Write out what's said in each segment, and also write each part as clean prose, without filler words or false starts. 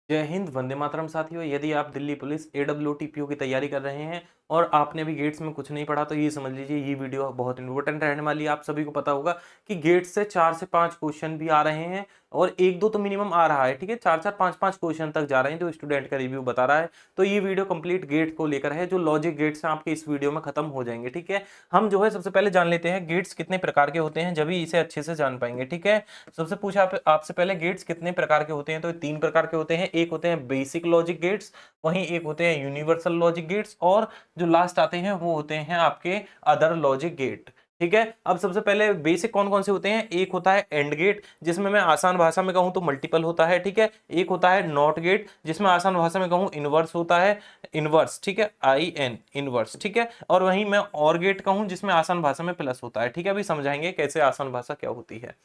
जय हिंद, वंदे मातरम साथियों। यदि आप दिल्ली पुलिस AWOT-PO की तैयारी कर रहे हैं और आपने अभी गेट्स में कुछ नहीं पढ़ा तो ये समझ लीजिए ये वीडियो बहुत इंपॉर्टेंट रहने वाली है। आप सभी को पता होगा कि गेट्स से 4 से 5 क्वेश्चन भी आ रहे हैं और 1-2 तो मिनिमम आ रहा है, ठीक है? 4-4 5-5 क्वेश्चन तक जा रहे हैं जो स्टूडेंट का रिव्यू बता रहा है। तो ये वीडियो कंप्लीट गेट को लेकर है, जो लॉजिक गेट्स हैं आपके इस वीडियो में खत्म हो जाएंगे, ठीक है? हम जो है सबसे पहले जान लेते हैं गेट्स कितने प्रकार के होते हैं, जब भी इसे अच्छे से जान पाएंगे, ठीक है? सबसे पूछा आपसे पहले गेट्स कितने प्रकार के होते हैं, तो 3 प्रकार के होते हैं। एक होते हैं बेसिक लॉजिक गेट्स, वहीं एक होते हैं यूनिवर्सल लॉजिक गेट्स और जो लास्ट आते हैं वो होते हैं आपके अदर लॉजिक गेट, ठीक है? अब सबसे पहले बेसिक कौन कौन से होते हैं। एक होता है एंड गेट, जिसमें मैं आसान भाषा में कहूं तो मल्टीपल होता है, ठीक है? एक होता है नॉट गेट, जिसमें आसान भाषा में कहूं इनवर्स होता है, इनवर्स, ठीक है? IN इनवर्स, ठीक है? और वहीं मैं और गेट कहूं जिसमें आसान भाषा में प्लस होता है, ठीक है? अभी समझाएंगे कैसे आसान भाषा क्या होती है।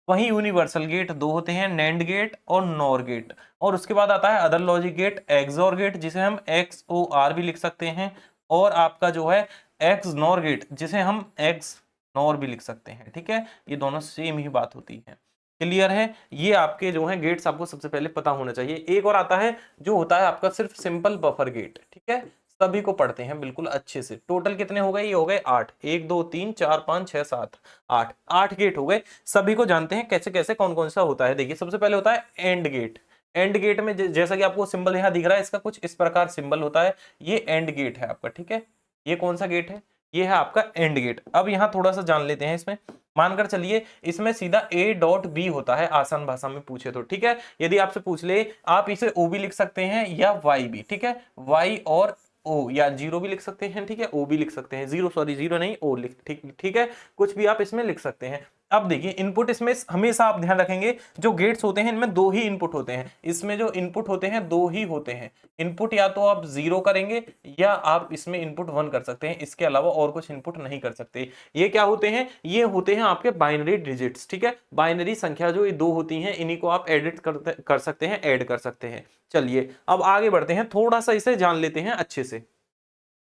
वहीं यूनिवर्सल गेट दो होते हैं, नैंड गेट और नॉर गेट। और उसके बाद आता है other logic gate, XOR gate जिसे हम XOR भी लिख सकते हैं, और आपका जो है एक्स नॉर गेट जिसे हम एक्स नॉर भी लिख सकते हैं, ठीक है? ये दोनों सेम ही बात होती है। क्लियर है? ये आपके जो है गेट्स आपको सबसे पहले पता होना चाहिए। एक और आता है जो होता है आपका सिर्फ सिंपल बफर गेट, ठीक है? सभी को पढ़ते हैं बिल्कुल अच्छे से। टोटल कितने हो गए? ये हो गए 8, 1 2 3 4 5 6 7 8, 8 गेट हो गए। सभी को जानते हैं कैसे कैसे कौन कौन सा होता है। देखिए सबसे पहले होता है एंड गेट। एंड गेट में जैसा कि आपको सिंबल यहां दिख रहा है, इसका कुछ इस प्रकार सिंबल होता है। ये एंड गेट है आपका, ठीक है? ये कौन सा गेट है? ये है आपका एंड गेट। अब यहां थोड़ा सा जान लेते हैं इसमें। मानकर चलिए इसमें सीधा A.B होता है, आसान भाषा में पूछे तो, ठीक है? यदि आपसे पूछ ले, आप इसे O भी लिख सकते हैं या Y भी, ठीक है? Y और O, या जीरो भी लिख सकते हैं, ठीक है? O भी लिख सकते हैं, जीरो सॉरी जीरो नहीं O लिख, ठीक ठीक है? कुछ भी आप इसमें लिख सकते हैं। अब देखिए इनपुट इसमें हमेशा आप ध्यान रखेंगे, जो गेट्स होते हैं इनमें दो ही इनपुट होते हैं। इसमें जो इनपुट होते हैं दो ही होते हैं। इनपुट या तो आप जीरो करेंगे या आप इसमें इनपुट 1 कर सकते हैं, इसके अलावा और कुछ इनपुट नहीं कर सकते। ये क्या होते हैं? ये होते हैं आपके बाइनरी डिजिट्स, ठीक है? बाइनरी संख्या जो ये दो होती हैं, इन्हीं को आप एडिट कर सकते हैं, ऐड कर सकते हैं। चलिए अब आगे बढ़ते हैं, थोड़ा सा इसे जान लेते हैं अच्छे से।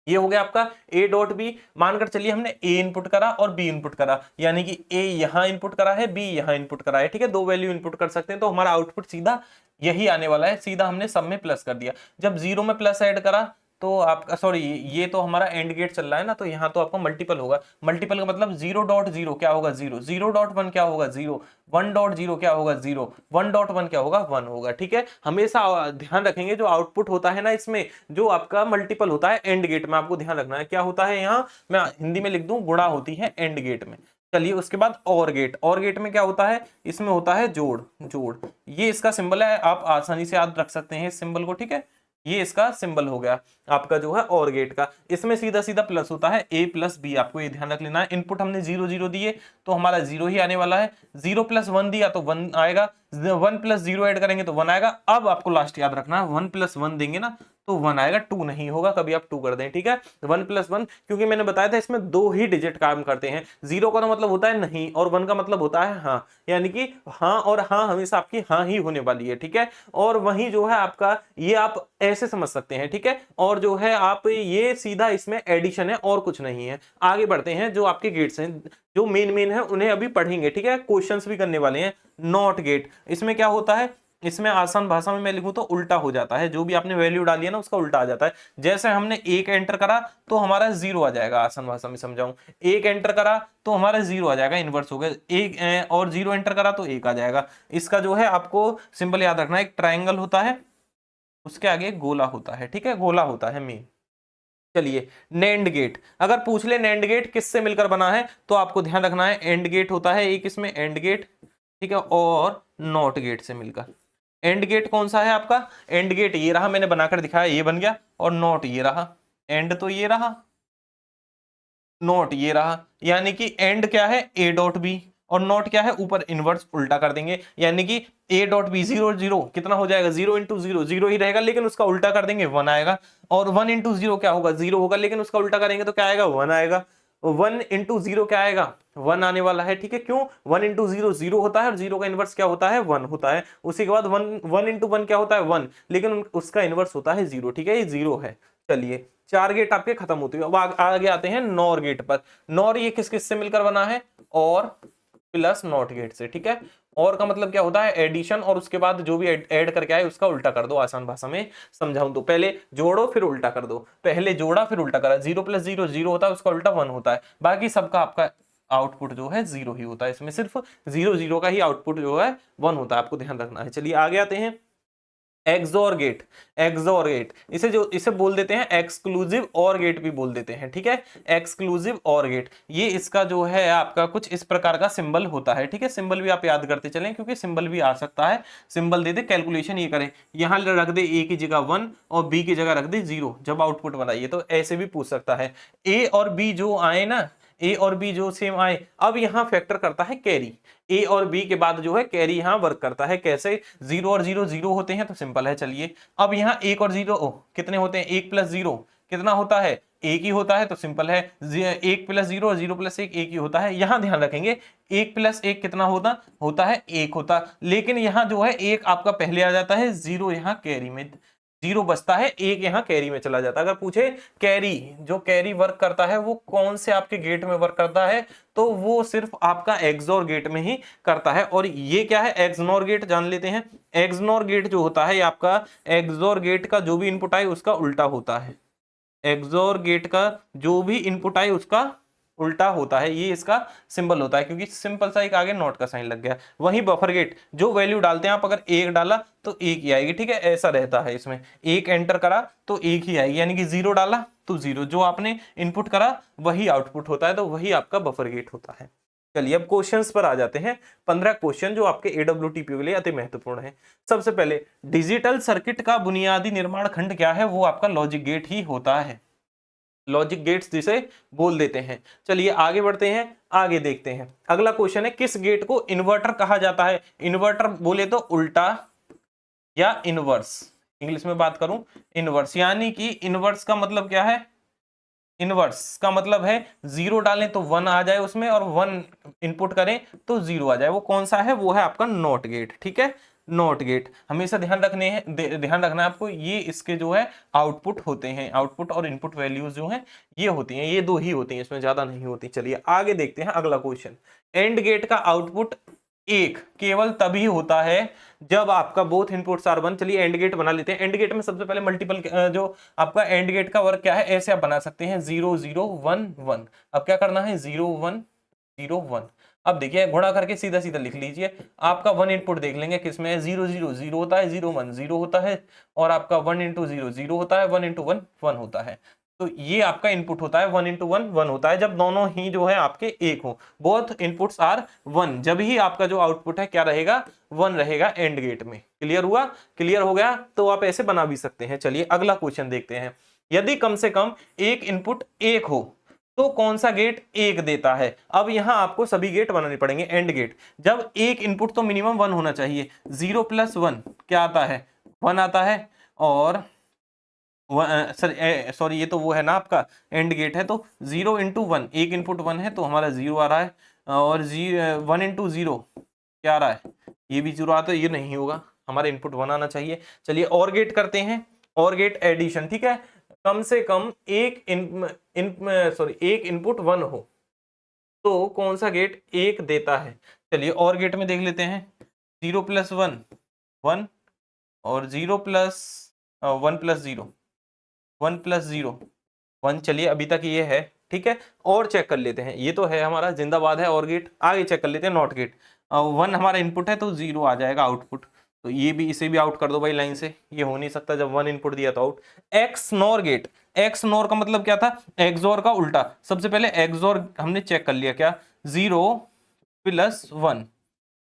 ये हो गया आपका A.B। मानकर चलिए हमने A इनपुट करा और B इनपुट करा, यानी कि A यहां इनपुट करा है, B यहां इनपुट करा है, ठीक है? दो वैल्यू इनपुट कर सकते हैं, तो हमारा आउटपुट सीधा यही आने वाला है। सीधा हमने सब में प्लस कर दिया। जब जीरो में प्लस ऐड करा तो आपका, सॉरी, ये तो हमारा एंड गेट चल रहा है ना, तो यहाँ तो आपका मल्टीपल होगा। मल्टीपल का मतलब 0.0 क्या होगा? 0। 0.1 क्या होगा? 0। 1.0 क्या होगा? 0। 1.1 क्या होगा? 1 होगा, ठीक है? हमेशा ध्यान रखेंगे जो आउटपुट होता है ना इसमें, जो आपका मल्टीपल होता है एंड गेट में, आपको ध्यान रखना है क्या होता है। यहाँ मैं हिंदी में लिख दूं, गुणा होती है एंड गेट में। चलिए उसके बाद और गेट। और गेट में क्या होता है? इसमें होता है जोड़। जोड़, ये इसका सिंबल है, आप आसानी से याद रख सकते हैं इस सिंबल को, ठीक है? ये इसका सिंबल हो गया आपका जो है और गेट का। इसमें सीधा सीधा प्लस होता है A+B, आपको ये ध्यान रख लेना है। इनपुट हमने 0 0 दिए तो हमारा 0 ही आने वाला है। 0+1 दिया तो 1 आएगा। 1+0 ऐड करेंगे तो 1 आएगा। अब आपको लास्ट याद रखना है, 1+1 देंगे ना तो 1 आएगा, 2 नहीं होगा। कभी आप 2 कर दें, ठीक है? 1+1, क्योंकि मैंने बताया था इसमें दो ही डिजिट काम करते हैं। 0 का तो मतलब होता है नहीं, और 1 का मतलब होता है हाँ, यानी कि हाँ और हाँ हमेशा आपकी हाँ ही होने वाली है, ठीक है? और वही जो है आपका, ये आप ऐसे समझ सकते हैं, ठीक है? और जो है आप ये सीधा इसमें एडिशन है और कुछ नहीं है। आगे बढ़ते हैं, जो आपके गेट्स हैं जो मेन है उन्हें अभी पढ़ेंगे, ठीक है? क्वेश्चंस भी करने वाले हैं। नॉट गेट, इसमें क्या होता है? इसमें आसान भाषा में मैं लिखूं तो उल्टा हो जाता है, जो भी आपने वैल्यू डाली है ना उसका उल्टा आ जाता है। जैसे हमने एक एंटर करा तो हमारा 0 आ जाएगा, आसान भाषा में समझाऊं। एक एंटर करा तो हमारा 0 आ जाएगा, इनवर्स हो गया। एक और 0 एंटर करा तो 1 आ जाएगा। इसका जो है आपको सिंबल याद रखना है, एक ट्राइंगल होता है, उसके आगे एक गोला होता है, ठीक है? गोला होता है मेन। चलिए नैंड गेट, अगर पूछ ले नैंड गेट किससे मिलकर बना है तो आपको ध्यान रखना है एंड गेट होता है एक इसमें, एंड गेट, ठीक है? और नॉट गेट से मिलकर। एंड गेट कौन सा है आपका? एंड गेट ये रहा, मैंने बनाकर दिखाया, ये बन गया। और नॉट ये रहा, एंड तो ये रहा, नॉट ये रहा। यानी कि एंड क्या है? A.B, और नॉट क्या है? ऊपर इनवर्स उल्टा कर देंगे, यानी कि A.B 0 0 कितना हो जाएगा? 0 इंटू 0 0 ही रहेगा, लेकिन उसका उल्टा कर देंगे 1 आएगा। और 1 इंटू 0 क्या होगा? 0 होगा, लेकिन उसका उल्टा करेंगे तो क्या आएगा? 1 आएगा। 1 इंटू 0 क्या आएगा? 1 आने वाला है, ठीक है? क्यों? 1 इंटू 0 0 होता है, और 0 का इनवर्स क्या होता है? 1 होता है। उसी के बाद 1 इंटू 1 क्या होता है? 1, लेकिन उसका इनवर्स होता है 0, ठीक है? ये 0 है। चलिए 4 गेट आपके खत्म होते हैं। अब आगे आते हैं नॉर गेट पर। नॉर ये किस किस से मिलकर बना है? और प्लस नॉट गेट से, ठीक है? और का मतलब क्या होता है एडिशन, और उसके बाद जो भी ऐड करके आए उसका उल्टा कर दो। आसान भाषा में समझाऊं तो पहले जोड़ो फिर उल्टा कर दो, पहले जोड़ा फिर उल्टा करा। 0 + 0 0 होता है, उसका उल्टा 1 होता है। बाकी सबका आपका आउटपुट जो है 0 ही होता है। इसमें सिर्फ 0 0 का ही आउटपुट जो है 1 होता है, आपको ध्यान रखना है। चलिए आगे आते हैं। एक्सोर गेट, एक्सोर गेट इसे बोल देते हैं एक्सक्लूसिव और गेट भी बोल देते हैं, ठीक है। एक्सक्लूसिव और गेट, ये इसका जो है आपका कुछ इस प्रकार का सिंबल होता है, ठीक है। सिंबल भी आप याद करते चलें, क्योंकि सिंबल भी आ सकता है। सिंबल दे दे, कैलकुलेशन ये करें, यहां रख दे ए की जगह 1 और बी की जगह रख दे 0, जब आउटपुट बनाइए तो ऐसे भी पूछ सकता है। ए और बी जो आए ना, ए और बी जो सेम आए, अब यहां फैक्टर करता है कैरी। ए और बी के बाद जो है कैरी यहां वर्क करता है। कैसे? 0 और 0 0 होते हैं तो सिंपल है। चलिए अब यहाँ 1 और 0 कितने होते हैं? 1 + 0 कितना होता है? 1 ही होता है, तो सिंपल है। 1 + 0 और 0 + 1 1 ही होता है। यहां ध्यान रखेंगे 1 + 1 कितना होता है 1 होता। लेकिन यहां जो है 1 आपका पहले आ जाता है, 0 यहाँ कैरी में, 0 बचता है, 1 यहाँ कैरी में चला जाता है। अगर पूछे कैरी, जो कैरी वर्क करता है वो कौन से आपके गेट में वर्क करता है, तो वो सिर्फ आपका एक्सोर गेट में ही करता है। और ये क्या है? एक्सनोर गेट जान लेते हैं। एक्सनोर गेट जो होता है, ये आपका एक्सोर गेट का जो भी इनपुट आए उसका उल्टा होता है। एक्सोर गेट का जो भी इनपुट आए उसका उल्टा होता है, ये इसका सिंबल होता है, क्योंकि सिंपल सा एक आगे नॉट का साइन लग गया। वहीं बफर गेट जो वैल्यू डालते हैं आप, अगर 1 डाला तो 1 ही आएगी, ठीक है, ऐसा रहता है इसमें। 1 एंटर करा तो 1 ही आएगी, यानी कि 0 डाला तो 0, जो आपने इनपुट करा वही आउटपुट होता है, तो वही आपका बफर गेट होता है। चलिए अब क्वेश्चंस पर आ जाते हैं। 15 क्वेश्चन जो आपके AWTPO के लिए अति महत्वपूर्ण है। सबसे पहले, डिजिटल सर्किट का बुनियादी निर्माण खंड क्या है? वो आपका लॉजिक गेट ही होता है। लॉजिक गेट्स जिसे बोल देते हैं। चलिए आगे बढ़ते हैं, आगे देखते हैं। अगला क्वेश्चन है, किस गेट को इन्वर्टर कहा जाता है? इन्वर्टर बोले तो उल्टा या इनवर्स, इंग्लिश में बात करूं इनवर्स, यानी कि इनवर्स का मतलब क्या है? इनवर्स का मतलब है 0 डालें तो 1 आ जाए उसमें, और 1 इनपुट करें तो 0 आ जाए। वो कौन सा है? वो है आपका नॉट गेट, ठीक है। नॉट गेट हमेशा ध्यान रखने हैं, ध्यान रखना है आपको। ये इसके जो है आउटपुट होते हैं, आउटपुट और इनपुट वैल्यूज जो हैं ये होती हैं, ये दो ही होती हैं, इसमें ज्यादा नहीं होती। चलिए आगे देखते हैं अगला क्वेश्चन। एंड गेट का आउटपुट 1 केवल तभी होता है जब आपका बोथ इनपुट्स आर 1। चलिए एंड गेट बना लेते हैं। एंड गेट में सबसे पहले मल्टीपल जो आपका एंड गेट का वर्क क्या है, ऐसे आप बना सकते हैं 0 0 1 1। अब क्या करना है? 0 1 0 1। अब देखिए गुणा करके सीधा सीधा लिख लीजिए। आपका 1 इनपुट देख लेंगे किसमें है, 0 0 0 होता है, 0 1 0 होता है, और आपका 1 × 0 0 होता है, 1 × 1 1 होता है। तो ये आपका इनपुट होता है, 1 × 1 1 होता है, जब दोनों ही जो है आपके एक हो, बोथ इनपुट्स आर 1, जब ही आपका जो आउटपुट है क्या रहेगा? 1 रहेगा एंड गेट में। क्लियर हुआ? क्लियर हो गया? तो आप ऐसे बना भी सकते हैं। चलिए अगला क्वेश्चन देखते हैं। यदि कम से कम एक इनपुट 1 हो तो कौन सा गेट 1 देता है? अब यहां आपको सभी गेट बनाने पड़ेंगे। एंड गेट जब एक इनपुट तो मिनिमम 1 होना चाहिए। 0 + 1 क्या आता है? 1 आता है। और सॉरी ये तो वो है ना आपका एंड गेट है, तो 0 × 1, एक इनपुट 1 है तो हमारा 0 आ रहा है, और 1 × 0 क्या आ रहा है? ये भी 0 आता है, ये नहीं होगा, हमारा इनपुट 1 आना चाहिए। चलिए और गेट करते हैं, और गेट एडिशन, ठीक है। कम से कम एक इनपुट 1 हो तो कौन सा गेट 1 देता है? चलिए और गेट में देख लेते हैं। 0 + 1 1, और 0 + 1 + 0 1 + 0 1। चलिए अभी तक ये है, ठीक है। और चेक कर लेते हैं, ये तो है हमारा जिंदाबाद है और गेट। आगे चेक कर लेते हैं नॉट गेट। 1 हमारा इनपुट है तो 0 आ जाएगा आउटपुट, तो ये भी, इसे भी आउट कर दो भाई लाइन से, ये हो नहीं सकता, जब 1 इनपुट दिया तो out. X NOR gate, X NOR का मतलब क्या था? एक्सोर का उल्टा। सबसे पहले एक्सोर हमने चेक कर लिया, क्या? 0 + 1,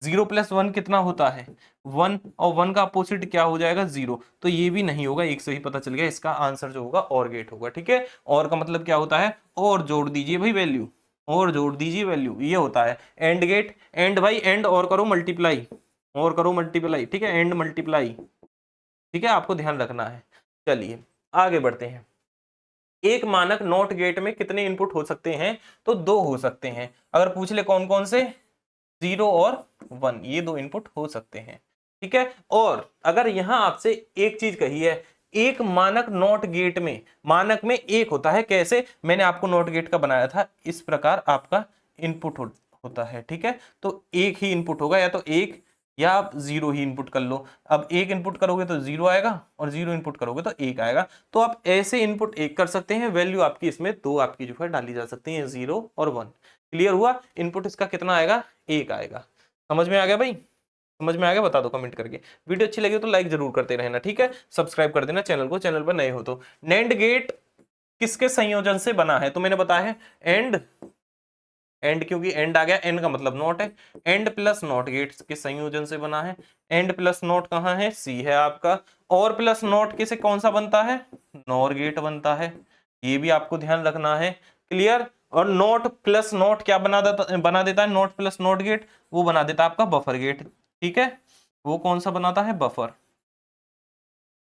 0 + 1 कितना होता है? 1, और 1 का अपोजिट क्या हो जाएगा? 0। तो ये भी नहीं होगा, एक से ही पता चल गया, इसका आंसर जो होगा और गेट होगा, ठीक है। और का मतलब क्या होता है? और जोड़ दीजिए भाई वैल्यू, और जोड़ दीजिए वैल्यू, ये होता है एंड गेट। एंड भाई एंड और करो मल्टीप्लाई, और करो मल्टीप्लाई, ठीक है, एंड मल्टीप्लाई, ठीक है, आपको ध्यान रखना है। चलिए आगे बढ़ते हैं। एक मानक नॉट गेट में कितने इनपुट हो सकते हैं? तो 2 हो सकते हैं। अगर पूछ ले कौन कौन से? 0 और 1, ये 2 इनपुट हो सकते हैं, ठीक है। और अगर यहां आपसे एक चीज कही है, एक मानक नॉट गेट में, मानक में 1 होता है, कैसे? मैंने आपको नॉट गेट का बनाया था, इस प्रकार आपका इनपुट होता है, ठीक है। तो एक ही इनपुट होगा, या तो 1 या आप 0 ही इनपुट कर लो। अब 1 इनपुट करोगे तो 0 आएगा और 0 इनपुट करोगे तो 1 आएगा। तो आप ऐसे इनपुट 1 कर सकते हैं, वैल्यू आपकी इसमें 2 आपकी जो है डाली जा सकती है, 0 और 1। क्लियर हुआ? इनपुट इसका कितना आएगा? 1 आएगा। समझ में आ गया भाई? समझ में आ गया? बता दो कमेंट करके। वीडियो अच्छी लगी तो लाइक जरूर करते रहना, ठीक है? सब्सक्राइब कर देना चैनल को, चैनल पर नए हो तो। नैंड गेट किसके संयोजन से बना है? तो मैंने बताया है एंड, एंड क्योंकि एंड आ गया, एंड का मतलब नॉट है। एंड प्लस नॉट गेट्स के संयोजन से बना है। एंड प्लस नॉट कहाँ है? सी है आपका। और प्लस नॉट के से कौन सा बनता है? नॉर गेट बनता है। ये भी आपको ध्यान रखना है। क्लियर? और नॉट प्लस नॉट क्या बना देता है? नॉट प्लस नॉट गेट वो बना देता है आपका बफर गेट। ठीक है? वो कौन सा बनाता है? बफर।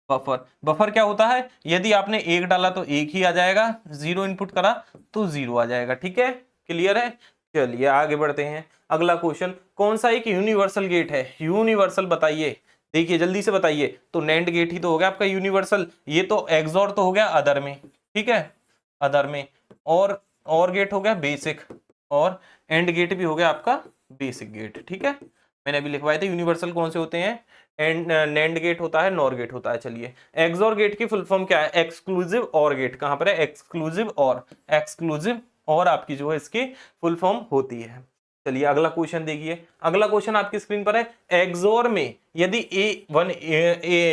बफर, बफर क्या होता है? यदि आपने 1 डाला तो 1 ही आ जाएगा, 0 इनपुट करा तो 0 आ जाएगा। ठीक है? क्लियर है? चलिए आगे बढ़ते हैं। अगला क्वेश्चन, कौन सा एक यूनिवर्सल गेट है? यूनिवर्सल बताइए, देखिए जल्दी से बताइए। तो नैंड गेट ही तो हो गया आपका यूनिवर्सल। ये तो एक्सॉर तो हो गया अदर में, ठीक है, अदर में। और गेट हो गया बेसिक, और एंड गेट भी हो गया आपका बेसिक गेट। ठीक है? मैंने अभी लिखवाए थे यूनिवर्सल कौन से होते हैं। एंड नैंड गेट होता है, नॉर गेट होता है। चलिए, एक्सॉर गेट की फुल फॉर्म क्या है? एक्सक्लूसिव और गेट। कहां पर है? एक्सक्लूसिव और, एक्सक्लूसिव और आपकी जो है इसकी फुल फॉर्म होती है। चलिए अगला क्वेश्चन देखिए। अगला क्वेश्चन आपकी स्क्रीन पर है। एक्सॉर में यदि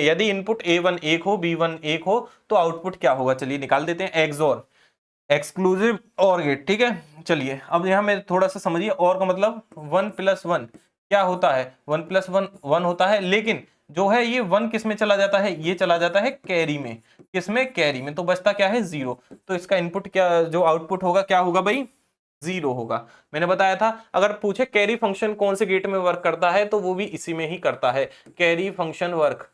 यदि इनपुट A1 1 हो, B1 1 हो तो आउटपुट क्या होगा? चलिए निकाल देते हैं। एक्सॉर, एक्सक्लूसिव और गेट। ठीक है? चलिए अब यहां में थोड़ा सा समझिए। और का मतलब 1 + 1 क्या होता है? 1 + 1 1 होता है, लेकिन जो है ये 1 किस में चला जाता है? ये चला जाता है कैरी में। किसमें? कैरी में। तो बचता क्या है? 0। तो इसका इनपुट क्या, जो आउटपुट होगा क्या होगा भाई? 0 होगा। मैंने बताया था अगर पूछे कैरी फंक्शन कौन से गेट में वर्क करता है तो वो भी इसी में ही करता है। Carry function work,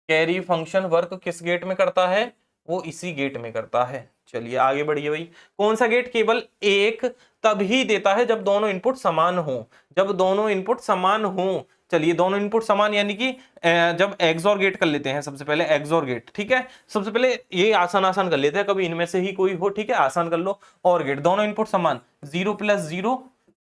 carry function work किस गेट में करता है? वो इसी गेट में करता है। चलिए आगे बढ़िए भाई। कौन सा गेट केवल एक तभी देता है जब दोनों इनपुट समान हो? जब दोनों इनपुट समान हो। चलिए दोनों इनपुट समान यानी कि जब एक्सॉर गेट कर लेते हैं सबसे पहले, एक्सॉर गेट। ठीक है? सबसे पहले ये आसान आसान कर लेते हैं, कभी इनमें से ही कोई हो। ठीक है? आसान कर लो। और गेट दोनों इनपुट समान, 0 + 0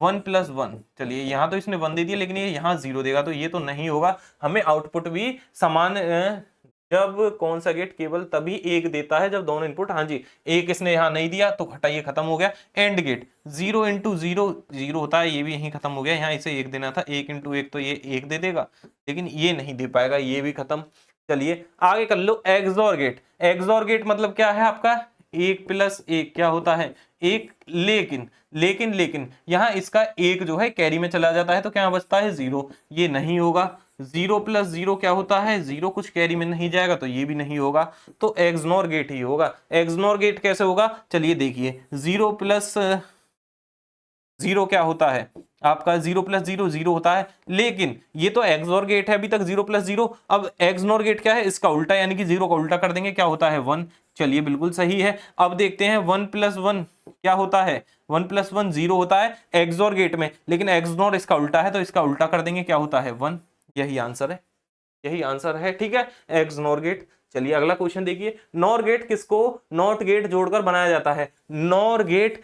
1 + 1। चलिए यहां तो इसने 1 दे दिया, लेकिन ये यहां 0 देगा तो ये तो नहीं होगा। हमें आउटपुट भी समान जब कौन सा गेट केवल तभी 1 देता है जब दोनों इनपुट, हाँ जी, 1 इसने यहां नहीं दिया तो हटाइए, खत्म हो गया। एंड गेट 0 × 0 0 होता है, ये भी यहीं खत्म हो गया। यहाँ इसे 1 देना था, 1 × 1 तो ये 1 दे देगा, लेकिन ये नहीं दे पाएगा, ये भी खत्म। चलिए आगे कर लो। एक्सॉर गेट, एक्सॉर गेट मतलब क्या है आपका? 1 + 1 क्या होता है? 1। लेकिन यहाँ इसका 1 जो है कैरी में चला जाता है तो क्या बचता है? 0। ये नहीं होगा। 0 + 0 क्या होता है? 0 कुछ कैरी में नहीं जाएगा तो ये भी नहीं होगा। तो एक्सनॉर गेट ही होगा। एक्सनॉर गेट कैसे होगा? चलिए देखिए, 0 + 0 क्या होता है आपका? 0 + 0 0 होता है, लेकिन ये तो एक्सॉर गेट है अभी तक 0 + 0। अब एक्सनॉर गेट क्या है? इसका उल्टा, यानी कि 0 का उल्टा कर देंगे, क्या होता है? 1। चलिए बिल्कुल सही है। अब देखते हैं 1 + 1 क्या होता है? 1 + 1 0 होता है एक्सॉर गेट में, लेकिन एक्सनॉर इसका उल्टा है तो इसका उल्टा कर देंगे, क्या होता है? 1। यही आंसर है, यही आंसर है। ठीक है? X NOR gate. चलिए अगला क्वेश्चन देखिए। नॉर गेट किसको नॉट गेट जोड़कर बनाया जाता है? नॉर गेट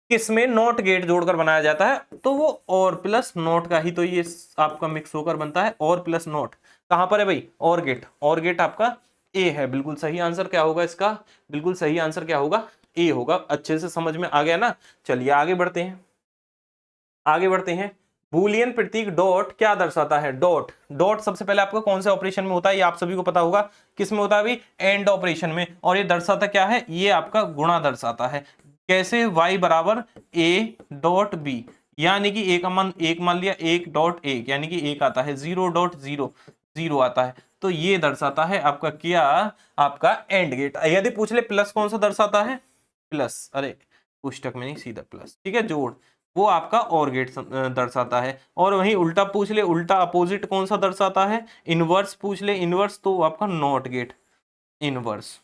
किसमें नॉट गेट जोड़कर बनाया जाता है? तो वो और प्लस नॉट का ही तो ये आपका मिक्स होकर बनता है। और प्लस नॉट कहां पर है भाई? और गेट। और गेट आपका ए है। बिल्कुल सही आंसर क्या होगा इसका? बिल्कुल सही आंसर क्या होगा? ए होगा। अच्छे से समझ में आ गया ना? चलिए आगे बढ़ते हैं, आगे बढ़ते हैं। बूलियन प्रतीक डॉट क्या दर्शाता है? डॉट, डॉट सबसे पहले आपका कौन से ऑपरेशन में होता है? ये आप सभी को पता होगा। किस में होता है भाई? एंड ऑपरेशन में। और ये दर्शाता क्या है? ये आपका गुणा दर्शाता है। कैसे? y = a.b, यानी कि एक मान लिया 1.1 यानी कि 1 आता है, 0.0 0 आता है। तो ये दर्शाता है आपका क्या? आपका एंड गेट। यदि पूछ ले प्लस कौन सा दर्शाता है? प्लस, अरे पुस्तक में नहीं, सीधा प्लस। ठीक है? जोड़, वो आपका और गेट दर्शाता है। और वहीं उल्टा पूछ ले, उल्टा अपोजिट कौन सा दर्शाता है? इनवर्स पूछ ले, इनवर्स तो आपका नॉट गेट, इनवर्स।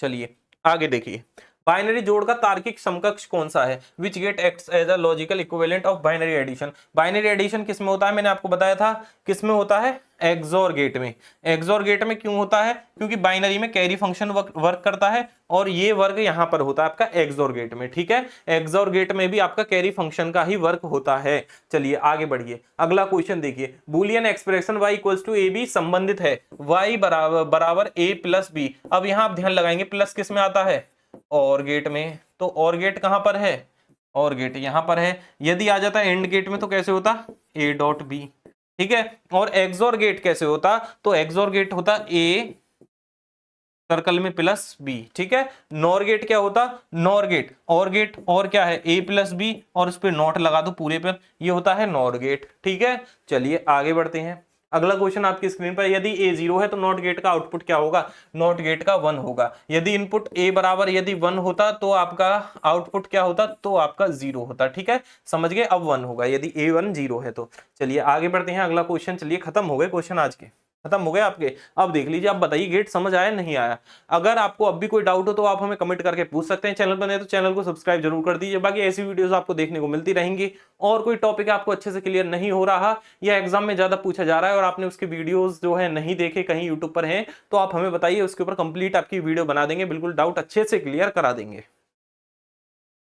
चलिए आगे देखिए। बाइनरी जोड़ का तार्किक समकक्ष कौन सा है? Which gate acts as a logical equivalent of binary addition. Binary addition किस में होता है? मैंने आपको बताया था किस में होता है, एक्सोर गेट में। एक्सोर गेट में क्यों होता है? क्योंकि बाइनरी में कैरी फंक्शन वर्क करता है और ये वर्क यहां पर होता है आपका एक्सोर गेट में, ठीक है। एक्सोर गेट में भी आपका कैरी फंक्शन का ही वर्क होता है। चलिए आगे बढ़िए, अगला क्वेश्चन देखिए, Boolean expression y equals to A B संबंधित है y बराबर a प्लस बी। अब यहां आप ध्यान लगाएंगे प्लस किस में आता है, और गेट में। तो और गेट कहां पर है, और गेट यहां पर है। यदि आ जाता एंड गेट में तो कैसे होता, a डॉट बी, ठीक है। और एक्सोर गेट कैसे होता, तो एक्सोर गेट होता a सर्कल में प्लस बी, ठीक है। नॉर गेट क्या होता, नॉर गेट और गेट और क्या है, a प्लस बी और उस पर नॉट लगा दो पूरे पर, ये होता है नॉर गेट, ठीक है। चलिए आगे बढ़ते हैं, अगला क्वेश्चन आपकी स्क्रीन पर, यदि a 0 है तो नॉट गेट का आउटपुट क्या होगा, नॉट गेट का 1 होगा। यदि इनपुट a बराबर यदि 1 होता तो आपका आउटपुट क्या होता, तो आपका 0 होता, ठीक है। समझ गए, अब 1 होगा यदि a1 0 है तो। चलिए आगे बढ़ते हैं, अगला क्वेश्चन। चलिए खत्म हो गए क्वेश्चन, आज के खत्म हो गए आपके। अब देख लीजिए, आप बताइए गेट समझ आया नहीं आया। अगर आपको अब भी कोई डाउट हो तो आप हमें कमेंट करके पूछ सकते हैं। चैनल पर नए तो चैनल को सब्सक्राइब जरूर कर दीजिए, बाकी ऐसी वीडियोस आपको देखने को मिलती रहेंगी। और कोई टॉपिक आपको अच्छे से क्लियर नहीं हो रहा या एग्जाम में ज्यादा पूछा जा रहा है और आपने उसके वीडियोस जो है नहीं देखे, कहीं यूट्यूब पर हैं, तो आप हमें बताइए, उसके ऊपर कंप्लीट आपकी वीडियो बना देंगे, बिल्कुल डाउट अच्छे से क्लियर करा देंगे।